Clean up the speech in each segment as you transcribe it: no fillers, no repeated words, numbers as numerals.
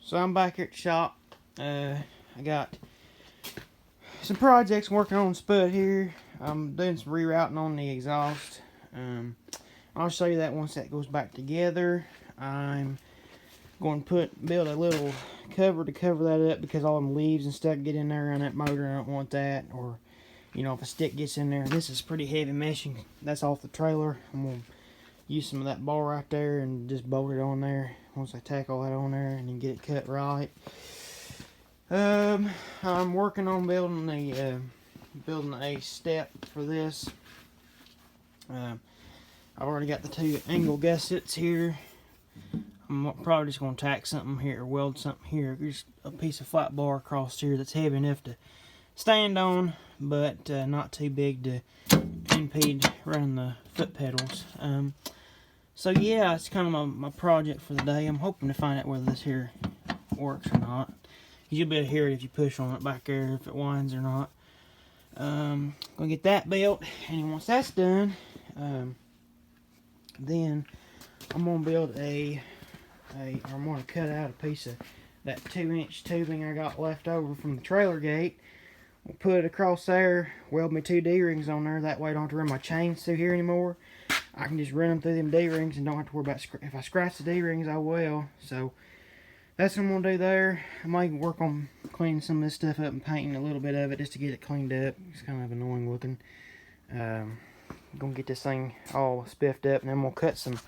So I'm back here at the shop. I got some projects working on Spud here. I'm doing some rerouting on the exhaust. I'll show you that once that goes back together. I'm going to build a little cover to cover that up because all them leaves and stuff get in there on that motor. I don't want that, or you know, if a stick gets in there. This is pretty heavy meshing. That's off the trailer. I'm going to use some of that bar right there and just bolt it on there once I tack all that on there and then get it cut right. I'm working on building a step for this. I've already got the two angle gussets here. I'm probably just going to tack something here or weld something here. Just a piece of flat bar across here that's heavy enough to stand on, but not too big to impede running the foot pedals. So yeah, it's kind of my project for the day. I'm hoping to find out whether this here works or not. You'll be able to hear it if you push on it back there, if it winds or not. Gonna get that built, and once that's done, then I'm gonna build I'm gonna cut out a piece of that 2-inch tubing I got left over from the trailer gate. We'll put it across there, weld my 2 D-rings on there. That way I don't have to run my chains through here anymore. I can just run them through them D-rings and don't have to worry about, if I scratch the D-rings, I will. So that's what I'm going to do there. I might work on cleaning some of this stuff up and painting a little bit of it just to get it cleaned up. It's kind of annoying looking. I'm going to get this thing all spiffed up, and then I'm going to cut some.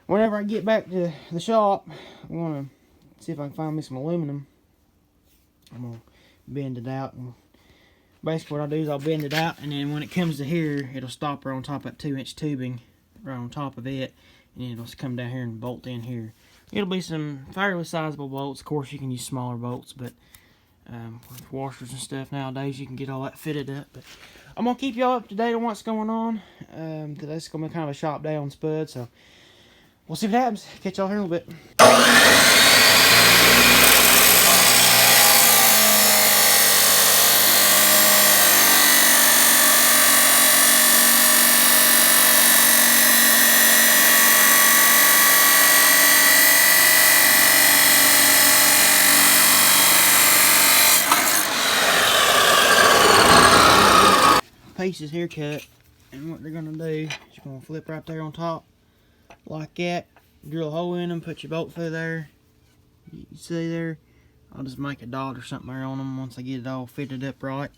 Whenever I get back to the shop, I'm going to see if I can find me some aluminum. I'm going to bend it out. And basically what I'll do is I'll bend it out, and then when it comes to here, it'll stop right on top of that 2-inch tubing, right on top of it, and then it'll come down here and bolt in here. It'll be some fairly sizable bolts. Of course, you can use smaller bolts, but with washers and stuff nowadays, you can get all that fitted up. But I'm going to keep y'all up to date on what's going on. Today's going to be kind of a shop day on Spud, so we'll see what happens. Catch y'all here in a little bit. Pieces here cut, and what they're gonna do is you're gonna flip right there on top like that, drill a hole in them, put your bolt through there. You see there, I'll just make a dot or something there on them once I get it all fitted up right,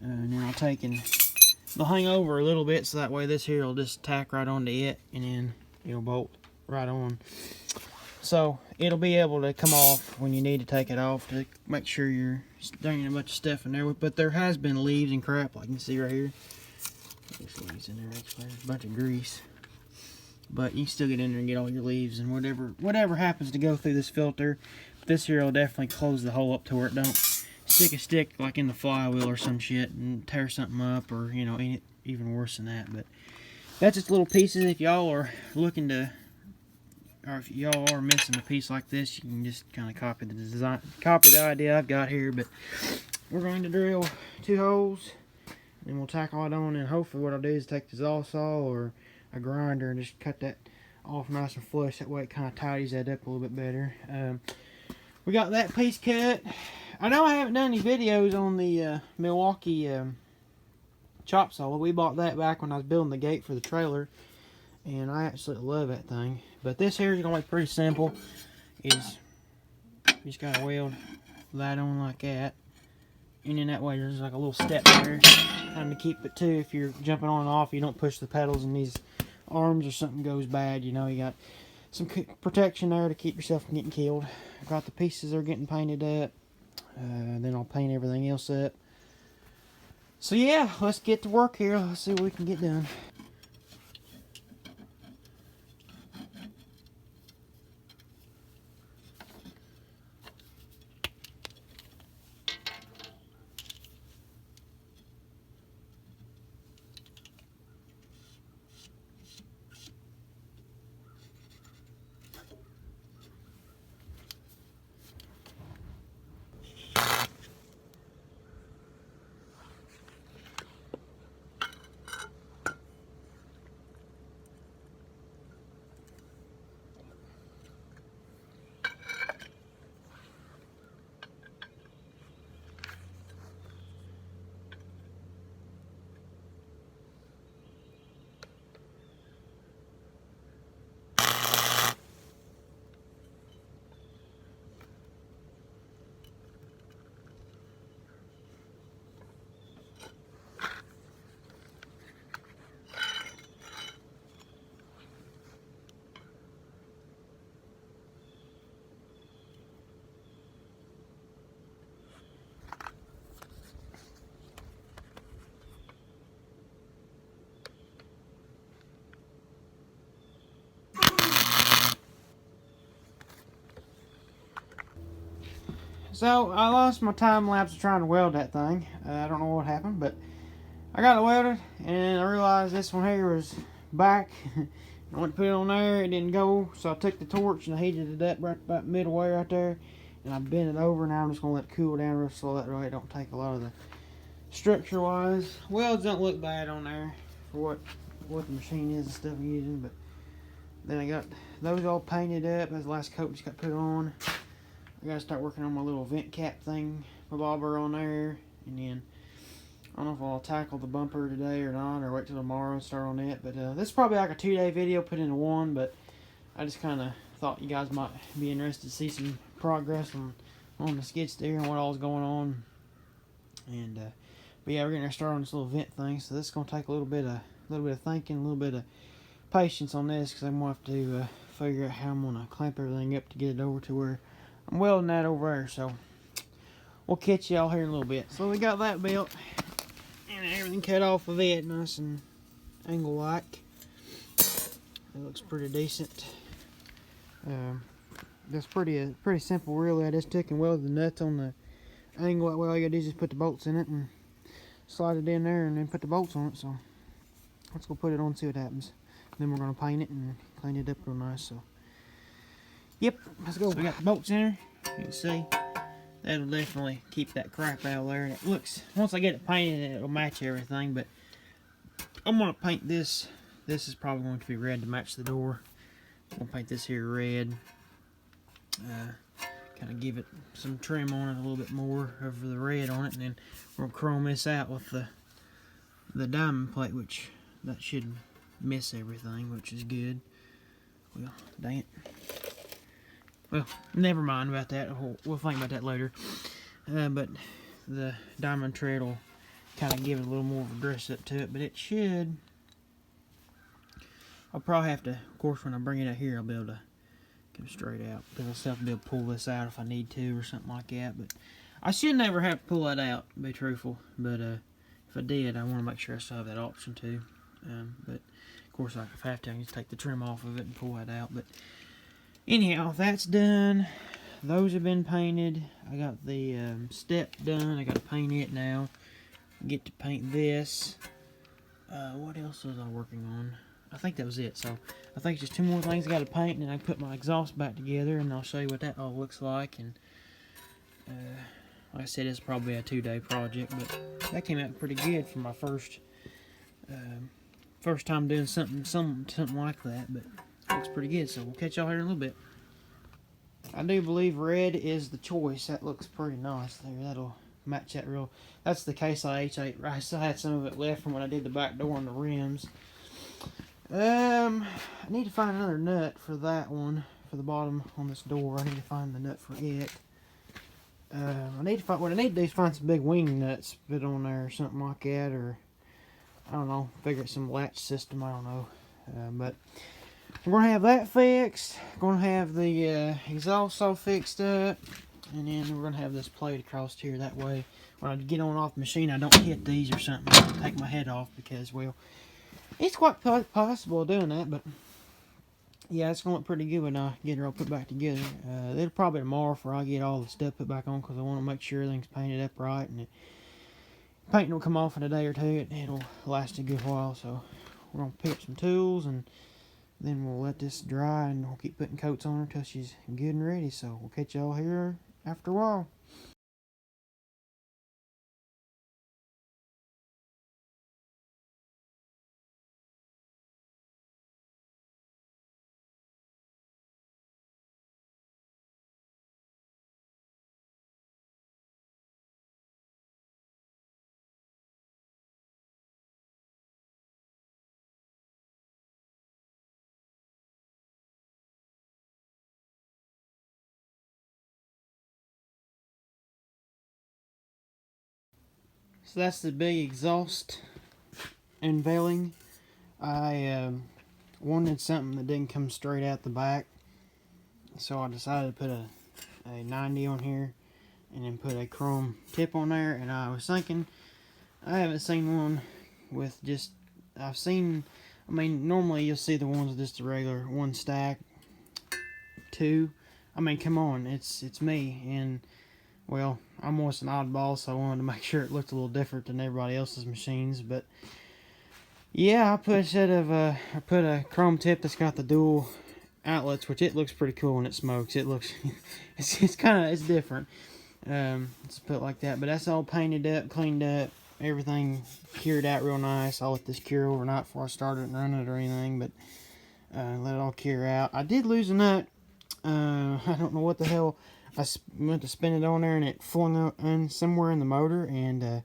and then I'll take and they'll hang over a little bit, so that way this here will just tack right onto it, and then it'll bolt right on. So it'll be able to come off when you need to take it off to make sure you're stringing a bunch of stuff in there. But there has been leaves and crap, like you can see right here. There's leaves in there actually. There's a bunch of grease. But you can still get in there and get all your leaves and whatever happens to go through this filter. This here will definitely close the hole up to where it don't stick a stick like in the flywheel or some shit and tear something up, or you know, even worse than that. But that's just little pieces. If y'all are looking to, or if y'all are missing a piece like this, you can just kind of copy the design, copy the idea I've got here. But we're going to drill 2 holes, and then we'll tackle it on, and hopefully what I'll do is take the saw or a grinder and just cut that off nice and flush. That way it kind of tidies that up a little bit better. We got that piece cut. I know I haven't done any videos on the Milwaukee chop saw. We bought that back when I was building the gate for the trailer, and I absolutely love that thing. But this here is going to be pretty simple. You just got to weld that on like that. And then that way there's like a little step there. Kind of keep it too, if you're jumping on and off, you don't push the pedals and these arms or something goes bad. You know, you got some protection there to keep yourself from getting killed. I've got the pieces that are getting painted up. Then I'll paint everything else up. So yeah, let's get to work here. Let's see what we can get done. So I lost my time lapse trying to weld that thing. I don't know what happened, but I got it welded, and I realized this one here was back. I went to put it on there, it didn't go, so I took the torch and I heated it up right about midway right there, and I bent it over. Now I'm just gonna let it cool down real slow. That way it don't take a lot of the structure wise. Welds don't look bad on there for what the machine is and stuff I'm using, but then I got those all painted up. That's the last coat just got put on. I gotta start working on my little vent cap thing, my bobber on there, and then I don't know if I'll tackle the bumper today or not, or wait till tomorrow and start on it. But this is probably like a 2-day video put into one, but I just kind of thought you guys might be interested to see some progress on the skid steer and what all's going on. And but yeah, we're getting started on this little vent thing, so this is gonna take a little bit of thinking, a little bit of patience on this, because I'm gonna have to figure out how I'm gonna clamp everything up to get it over to where I'm welding that over there. So we'll catch y'all here in a little bit. So we got that built and everything cut off of it, nice and angle-like. It looks pretty decent. That's pretty simple, really. I just took and welded the nuts on the angle. That way, all you gotta do is just put the bolts in it and slide it in there, and then put the bolts on it. So let's go put it on and see what happens. Then we're gonna paint it and clean it up real nice. So yep, let's go. So we got the bolts in there. You can see that'll definitely keep that crap out of there. And it looks, once I get it painted, it'll match everything. But I'm gonna paint this. This is probably going to be red to match the door. I'm gonna paint this here red. Kind of give it some trim on it a little bit more over the red on it, and then we're gonna chrome this out with the diamond plate, which that should miss everything, which is good. Well, dang it. Well, never mind about that. We'll think about that later. But the diamond tread will kind of give it a little more of a dress up to it, but it should. I'll probably have to, of course, when I bring it out here, I'll be able to get it straight out, because I'll still have to be able to pull this out if I need to or something like that. But I should never have to pull that out, to be truthful. But if I did, I want to make sure I still have that option too. But of course, if I have to, I can just take the trim off of it and pull that out. But anyhow, that's done. Those have been painted. I got the step done. I got to paint it now. Get to paint this. What else was I working on? I think that was it. So I think just 2 more things I got to paint, and then I put my exhaust back together, and I'll show you what that all looks like. And like I said, it's probably a 2-day project, but that came out pretty good for my first time doing something like that. But it looks pretty good. So we'll catch y'all here in a little bit. I do believe red is the choice. That looks pretty nice there. That'll match that real. That's the Case IH. I still had some of it left from when I did the back door and the rims. I need to find another nut for that one, for the bottom on this door. I need to find the nut for it. I need to find, what I need to do is find some big wing nuts, put on there or something like that, or I don't know, figure out some latch system. I don't know, but we're gonna have that fixed. Gonna have the exhaust all fixed up, and then we're gonna have this plate across here. That way, when I get on off the machine, I don't hit these or something. I don't take my head off, because, well, it's quite possible of doing that. But yeah, it's gonna look pretty good when I get it all put back together. It'll probably tomorrow before I get all the stuff put back on, because I want to make sure everything's painted up right, and painting will come off in a day or two. It'll last a good while. So we're gonna pick up some tools, and then we'll let this dry, and we'll keep putting coats on her till she's good and ready. So we'll catch y'all here after a while. So that's the big exhaust unveiling. I wanted something that didn't come straight out the back, so I decided to put a 90 on here, and then put a chrome tip on there. And I was thinking, I haven't seen one with just, I've seen, I mean, normally you'll see the ones with just a regular 1 stack, 2. I mean, come on, it's me. And well, I'm almost an oddball, so I wanted to make sure it looked a little different than everybody else's machines. But yeah, I put a chrome tip that's got the dual outlets, which it looks pretty cool when it smokes. It looks it's different. Let's put it like that. But that's all painted up, cleaned up, everything cured out real nice. I'll let this cure overnight before I start it and run it or anything, but let it all cure out. I did lose a nut. I don't know what the hell. I went to spin it on there and it flung in somewhere in the motor, and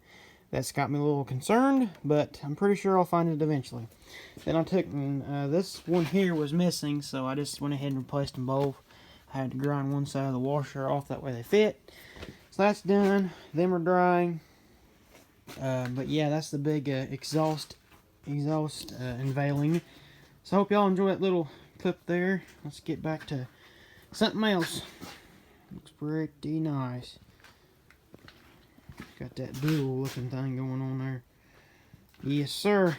that's got me a little concerned, but I'm pretty sure I'll find it eventually. Then I took, this one here was missing, so I just went ahead and replaced them both. I had to grind one side of the washer off, that way they fit. So that's done. Them are drying. But yeah, that's the big exhaust unveiling. So I hope y'all enjoy that little clip there. Let's get back to something else. Looks pretty nice. Got that dual looking thing going on there. Yes, sir.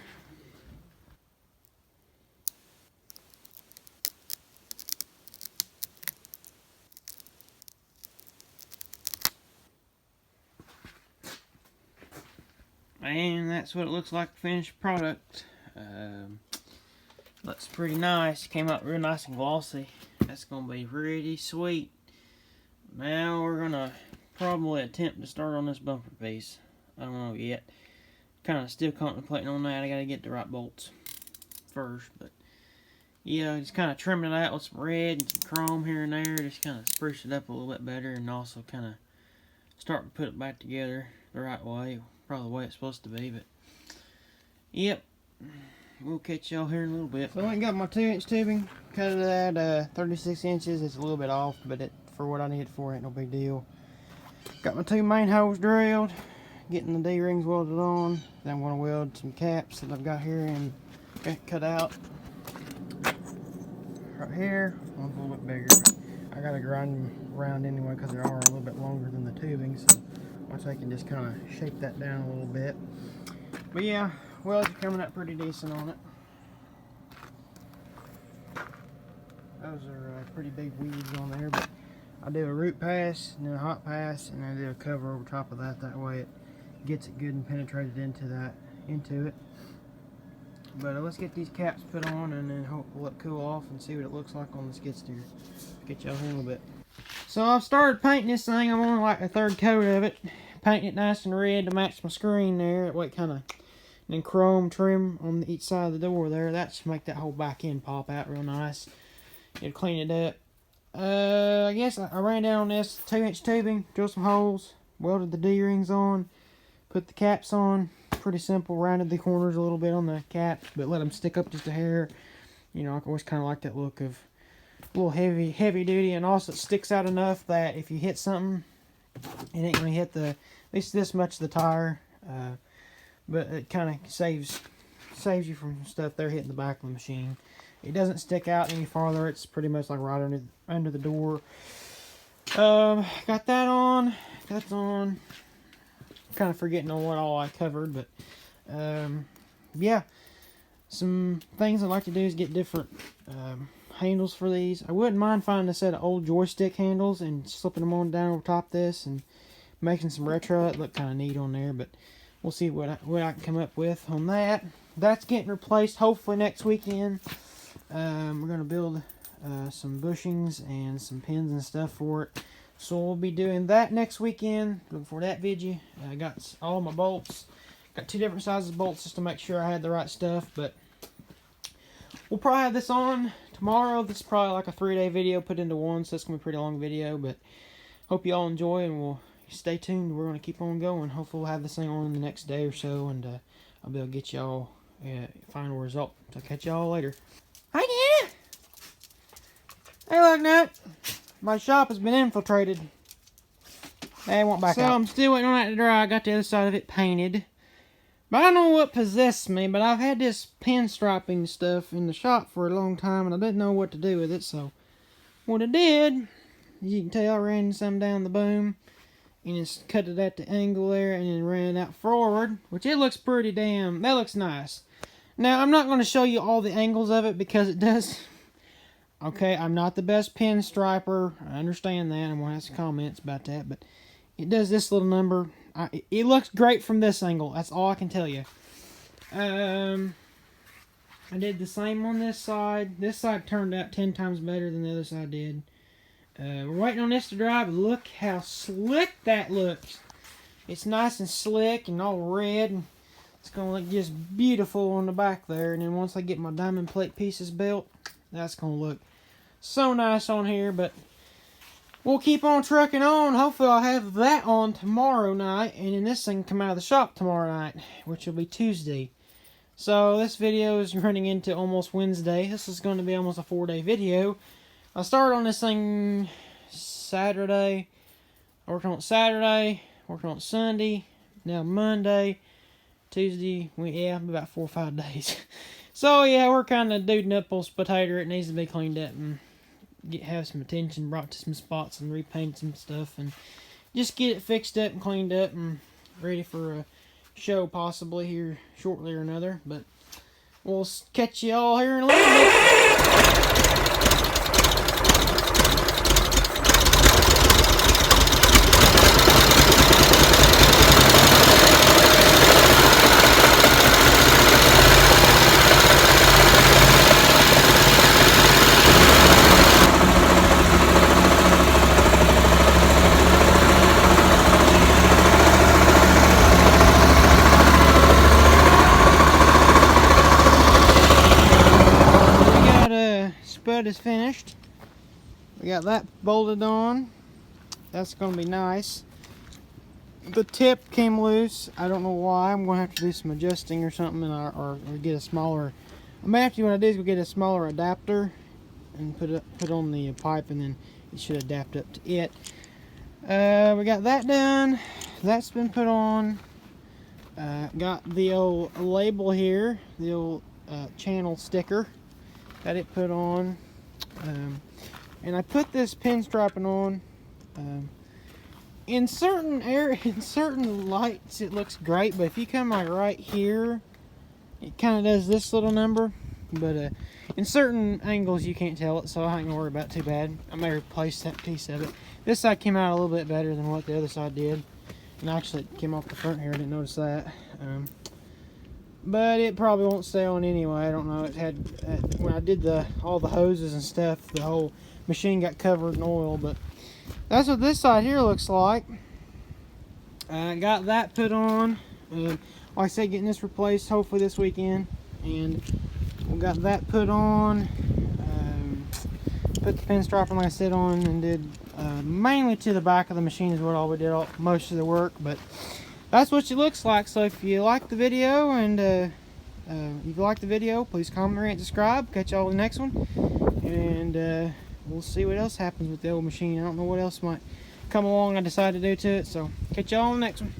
And that's what it looks like, finished product. Looks pretty nice. Came out real nice and glossy. That's going to be pretty sweet. Now we're going to probably attempt to start on this bumper piece. I don't know yet. Kind of still contemplating on that. I got to get the right bolts first. But yeah, just kind of trimming it out with some red and some chrome here and there. Just kind of spruce it up a little bit better, and also kind of start to put it back together the right way. Probably the way it's supposed to be, but yep, we'll catch y'all here in a little bit. So I went and got my 2-inch tubing, cut it at 36 inches. It's a little bit off, but for what I need it for, ain't no big deal. Got my 2 main holes drilled, getting the D-rings welded on. Then I'm going to weld some caps that I've got here and cut out right here. One's a little bit bigger, but I got to grind them around anyway because they are a little bit longer than the tubing. So once I can just kind of shape that down a little bit. But yeah, welds are coming up pretty decent on it. Those are pretty big weeds on there, but I do a root pass and then a hot pass, and I do a cover over top of that. That way it gets it good and penetrated into it. But let's get these caps put on and then hope let it cool off and see what it looks like on the skid steer. Get y'all here in a little bit. So I've started painting this thing. I'm on like a third coat of it. Painting it nice and red to match my screen there. That way it kind of, and then chrome trim on each side of the door there. That should make that whole back end pop out real nice. It'll clean it up. I guess I ran down on this 2-inch tubing, drilled some holes, welded the D-rings on, put the caps on. Pretty simple. Rounded the corners a little bit on the caps, but let them stick up just a hair. You know, I always kind of like that look of a little heavy duty, and also it sticks out enough that if you hit something, it ain't gonna hit at least this much of the tire. But it kind of saves you from stuff there hitting the back of the machine. It doesn't stick out any farther. It's pretty much like right under the door. Got that on. That's on. Kind of forgetting on what all I covered, but yeah, some things I'd like to do is get different handles for these. I wouldn't mind finding a set of old joystick handles and slipping them on down over top of this and making some retro. It looked kind of neat on there, but we'll see what I can come up with on that. That's getting replaced hopefully next weekend. We're going to build some bushings and some pins and stuff for it. So we'll be doing that next weekend. Looking for that video. I got all my bolts. Got 2 different sizes of bolts just to make sure I had the right stuff. But we'll probably have this on tomorrow. This is probably like a 3-day video put into one, so it's going to be a pretty long video. But hope you all enjoy, and we'll stay tuned. We're going to keep on going. Hopefully we'll have this thing on in the next day or so, and I'll be able to get y'all final result. So I'll catch y'all later. Hi, Nana! Hey, look, Nut. My shop has been infiltrated. Hey, I won't back out. So I'm still waiting on that to dry. I got the other side of it painted. But I don't know what possessed me, but I've had this pinstriping stuff in the shop for a long time, and I didn't know what to do with it. So what I did, as you can tell, I ran some down the boom and just cut it at the angle there, and then ran it out forward, which it looks pretty damn, that looks nice. Now, I'm not going to show you all the angles of it because it does. Okay, I'm not the best pinstriper. I understand that. I'm going to have some comments about that, but it does this little number. It looks great from this angle. That's all I can tell you. I did the same on this side. This side turned out 10 times better than the other side did. We're waiting on this to dry, but look how slick that looks. It's nice and slick and all red. And it's going to look just beautiful on the back there. And then once I get my diamond plate pieces built, that's going to look so nice on here. But we'll keep on trucking on. Hopefully I'll have that on tomorrow night. And then this thing can come out of the shop tomorrow night, which will be Tuesday. So this video is running into almost Wednesday. This is going to be almost a 4-day video. I started on this thing Saturday. I worked on it Saturday. Worked on it Sunday. Now Monday. Tuesday. Yeah, about 4 or 5 days. So yeah, we're kind of duding up on potato. It needs to be cleaned up and have some attention brought to some spots and repaint some stuff and just get it fixed up and cleaned up and ready for a show possibly here shortly or another. But we'll catch you all here in a little bit. Spud is finished. We got that bolted on. That's going to be nice. The tip came loose. I don't know why. I'm going to have to do some adjusting or something, or get a smaller. I may have to. What I do is go get a smaller adapter and put on the pipe, and then it should adapt up to it. We got that done. That's been put on. Got the old label here, the old channel sticker. Got it put on, and I put this pinstriping on. In certain lights it looks great, but if you come like right here, it kind of does this little number. But in certain angles you can't tell it, so I ain't gonna worry about it too bad. I may replace that piece of it. This side came out a little bit better than what the other side did, and actually it came off the front here. I didn't notice that. But it probably won't stay on anyway. I don't know. It had when I did all the hoses and stuff, the whole machine got covered in oil. But that's what this side here looks like. Got that put on. Like I said, getting this replaced hopefully this weekend, and we got that put on. Put the pinstriping like I said on, and did mainly to the back of the machine is what all we did most of the work. But that's what it looks like. So if you like the video, and if you like the video, please comment, rate, and subscribe. Catch y'all in the next one, and we'll see what else happens with the old machine. I don't know what else might come along I decide to do to it. So catch y'all in the next one.